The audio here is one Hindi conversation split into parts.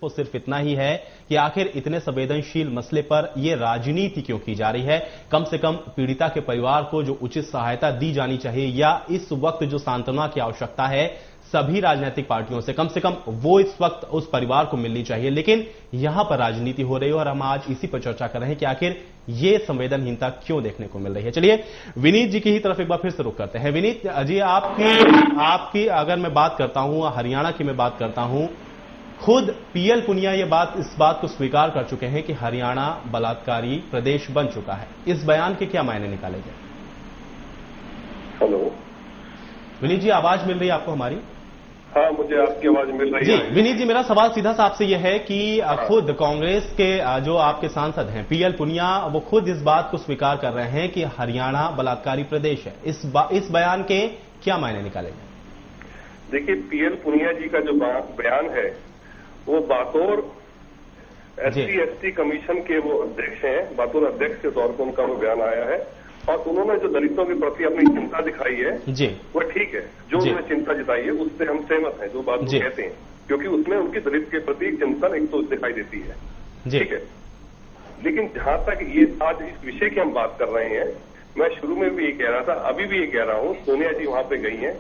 वो सिर्फ इतना ही है कि आखिर इतने संवेदनशील मसले पर यह राजनीति क्यों की जा रही है। कम से कम पीड़िता के परिवार को जो उचित सहायता दी जानी चाहिए या इस वक्त जो सांत्वना की आवश्यकता है सभी राजनीतिक पार्टियों से कम वो इस वक्त उस परिवार को मिलनी चाहिए, लेकिन यहां पर राजनीति हो रही है और हम आज इसी पर चर्चा कर रहे हैं कि आखिर ये संवेदनहीनता क्यों देखने को मिल रही है। चलिए विनीत जी की ही तरफ एक बार फिर से रुख करते हैं। विनीत जी, आपकी अगर मैं बात करता हूं, हरियाणा की मैं बात करता हूं, खुद पीएल पुनिया इस बात को स्वीकार कर चुके हैं कि हरियाणा बलात्कारी प्रदेश बन चुका है। इस बयान के क्या मायने निकाले गए? हेलो विनीत जी, आवाज मिल रही है आपको हमारी? हाँ, मुझे आपकी आवाज मिल रही है। जी विनीत जी, मेरा सवाल सीधा सा आपसे यह है कि खुद कांग्रेस के जो आपके सांसद हैं पीएल पुनिया, वो खुद इस बात को स्वीकार कर रहे हैं कि हरियाणा बलात्कारी प्रदेश है। इस बयान के क्या मायने निकाले गए? देखिए, पीएल पुनिया जी का जो बयान है वो बतौर SC/ST कमीशन के वो अध्यक्ष हैं, बतौर अध्यक्ष के तौर पर उनका वो बयान आया है और उन्होंने जो दलितों के प्रति अपनी चिंता दिखाई है जी वो ठीक है। जो उन्होंने चिंता जताई है उससे हम सहमत हैं, जो बात वो कहते हैं, क्योंकि उसमें उनकी दलित के प्रति चिंतन एक तो दिखाई देती है, ठीक है। लेकिन जहां तक ये आज इस विषय की हम बात कर रहे हैं, मैं शुरू में भी ये कह रहा था, अभी भी ये कह रहा हूं, सोनिया जी वहां पे गई हैं,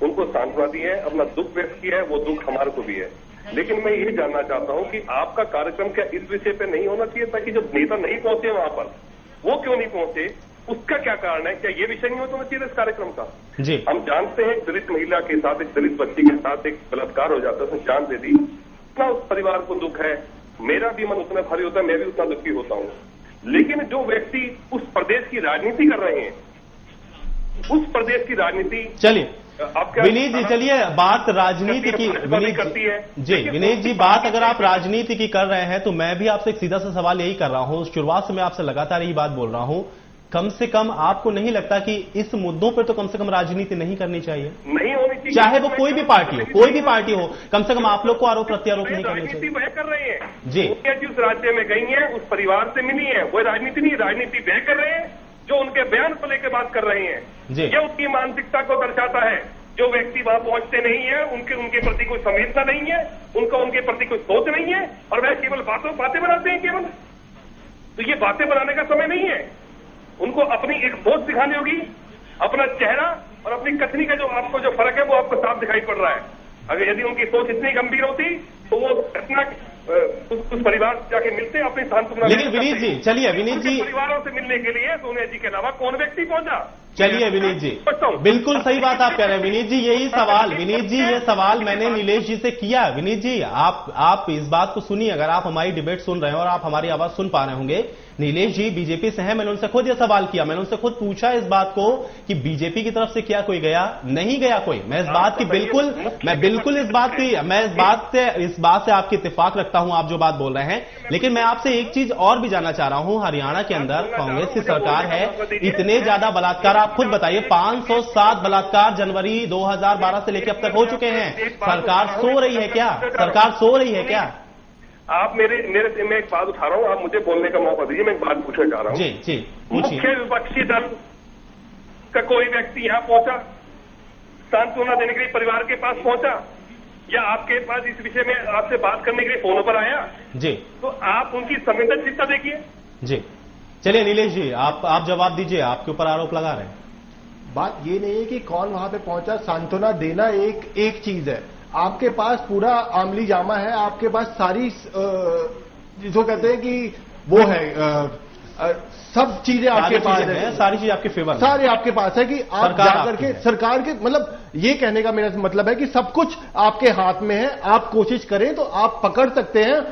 उनको सांत्वना दी है, अपना दुख व्यक्त किया है, वो दुख हमारे को भी है। लेकिन मैं ये जानना चाहता हूं कि आपका कार्यक्रम क्या इस विषय पे नहीं होना चाहिए ताकि जो नेता नहीं पहुंचे वहां पर, वो क्यों नहीं पहुंचे, उसका क्या कारण है? क्या ये विषय नहीं होना चाहिए इस कार्यक्रम का? जी हम जानते हैं, एक दलित महिला के साथ, एक दलित बच्ची के साथ एक बलात्कार हो जाता है, उसने जान दे दी, उतना उस परिवार को दुख है, मेरा भी मन उतना भारी होता है, मैं भी उतना दुखी होता हूं। लेकिन जो व्यक्ति उस प्रदेश की राजनीति कर रहे हैं, उस प्रदेश की राजनीति, चलिए विनीत जी, चलिए बात राजनीति की करती है जी। विनीत जी, बात अगर आप राजनीति की कर रहे हैं तो मैं भी आपसे एक सीधा सा सवाल यही कर रहा हूं, शुरुआत से मैं आपसे लगातार यही बात बोल रहा हूं, कम से कम आपको नहीं लगता कि इस मुद्दों पर तो कम से कम राजनीति नहीं करनी चाहिए? नहीं होनी चाहिए, चाहे वो कोई भी पार्टी हो, कम से कम आप लोग को आरोप प्रत्यारोप नहीं करनी चाहिए। वह कर रहे हैं जी, उस राज्य में गई हैं, उस परिवार से मिली है, वो राजनीति नहीं, राजनीति वह कर रहे हैं जो उनके बयान को लेकर बात कर रहे हैं। ये उनकी मानसिकता को दर्शाता है। जो व्यक्ति वहां पहुंचते नहीं है, उनके प्रति कोई संवेदना नहीं है, उनके प्रति कोई सोच नहीं है, और वह केवल बातें बनाते हैं केवल। तो ये बातें बनाने का समय नहीं है, उनको अपनी एक सोच दिखानी होगी, अपना चेहरा और अपनी कथनी का जो फर्क है वो आपको साफ दिखाई पड़ रहा है। अगर यदि उनकी सोच इतनी गंभीर होती तो वो घटना उस परिवार से जाके मिलते अपनी सांत्वना। लेकिन विनीत जी, चलिए विनीत जी, परिवारों से मिलने के लिए सोनिया जी के अलावा कौन व्यक्ति पहुंचा? चलिए विनीत जी, बिल्कुल सही बात आप कह रहे हैं विनीत जी। यही सवाल विनीत जी, ये सवाल मैंने नीलेश जी से किया। विनीत जी, आप इस बात को सुनिए, अगर आप हमारी डिबेट सुन रहे हैं और आप हमारी आवाज सुन पा रहे होंगे, नीलेश जी बीजेपी से हैं, मैंने उनसे खुद ये सवाल किया, मैंने उनसे खुद पूछा इस बात को कि बीजेपी की तरफ से क्या कोई गया? नहीं गया कोई। मैं इस बात से आपकी इत्तेफाक रखता हूं, आप जो बात बोल रहे हैं। लेकिन मैं आपसे एक चीज और भी जानना चाह रहा हूं, हरियाणा के अंदर कांग्रेस की सरकार है, इतने ज्यादा बलात्कार, आप खुद बताइए, 507 बलात्कार जनवरी 2012 से लेकर अब तक हो चुके हैं। सरकार सो रही है क्या? आप मेरे से मैं एक बात उठा रहा हूं, आप मुझे बोलने का मौका दीजिए, मैं एक बात पूछना चाह रहा हूं। जी मुख्य विपक्षी दल का कोई व्यक्ति यहां पहुंचा, सांत्वना देने के लिए परिवार के पास पहुंचा, या आपके पास इस विषय में आपसे बात करने के लिए फोन पर आया? जी, तो आप उनकी संवेदनशीलता देखिए। जी, चलिए नीलेश जी, आप जवाब दीजिए, आपके ऊपर आरोप लगा रहे हैं। बात ये नहीं है कि कौन वहां पे पहुंचा, सांत्वना देना एक चीज है, आपके पास पूरा आमली जामा है, आपके पास सारी जो कहते हैं कि वो है सब चीजें आपके पास है, सारी चीज आपके फेवर, सारे आपके पास है कि आप जाकर के सरकार के, मतलब ये कहने का मेरा मतलब है कि सब कुछ आपके हाथ में है, आप कोशिश करें तो आप पकड़ सकते हैं।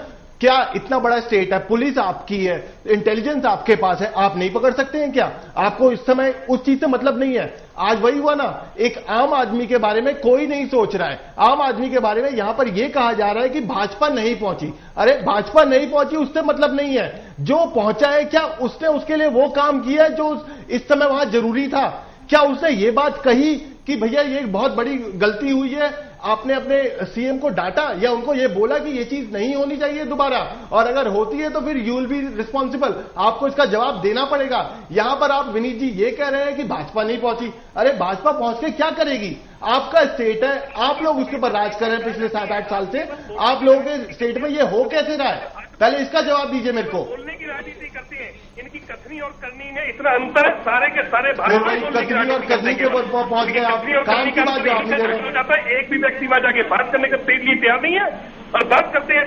क्या इतना बड़ा स्टेट है, पुलिस आपकी है, इंटेलिजेंस आपके पास है, आप नहीं पकड़ सकते हैं क्या? आपको इस समय उस चीज से मतलब नहीं है। आज वही हुआ ना, एक आम आदमी के बारे में कोई नहीं सोच रहा है। आम आदमी के बारे में यहां पर यह कहा जा रहा है कि भाजपा नहीं पहुंची। अरे भाजपा नहीं पहुंची उससे मतलब नहीं है, जो पहुंचा है क्या उसने उसके लिए वो काम किया है जो इस समय वहां जरूरी था? क्या उसने ये बात कही कि भैया ये बहुत बड़ी गलती हुई है, आपने अपने सीएम को डांटा या उनको ये बोला कि ये चीज नहीं होनी चाहिए दोबारा, और अगर होती है तो फिर यू विल बी रिस्पॉन्सिबल, आपको इसका जवाब देना पड़ेगा। यहां पर आप विनीत जी ये कह रहे हैं कि भाजपा नहीं पहुंची, अरे भाजपा पहुंच के क्या करेगी? आपका स्टेट है, आप लोग उसके ऊपर राज कर रहे हैं पिछले 7-8 साल से, आप लोगों के स्टेट में ये हो कैसे रहा है? पहले इसका जवाब दीजिए मेरे को। बोलने की राजनीति करती है, इनकी कथनी और करनी में इतना अंतर है, सारे के सारे कथनी और करनी के ऊपर पहुंच गए आप, काम की बात जवाब नहीं दे रहे। एक भी व्यक्ति वहां जाके बात करने का लिए तैयार नहीं है, और बात करते हैं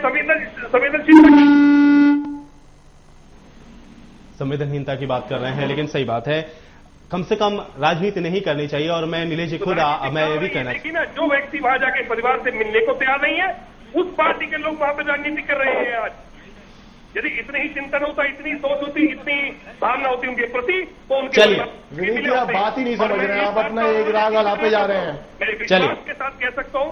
संवेदनहीनता की बात कर रहे हैं, लेकिन सही बात है, कम से कम राजनीति नहीं करनी चाहिए। और मैं नीलेश जी खुद मैं ये भी कहना, लेकिन जो व्यक्ति वहां जाके परिवार से मिलने को तैयार नहीं है, उस पार्टी के लोग वहां पर राजनीति कर रहे हैं। आज यदि इतनी ही चिंतन होता, इतनी सोच होती, इतनी भावना होती उनके प्रति, तो उनके विनीत जी आप बात ही नहीं समझ रहे हैं, आप अपना एक राग आलापे जा रहे हैं। मैं विश्वास के साथ कह सकता हूं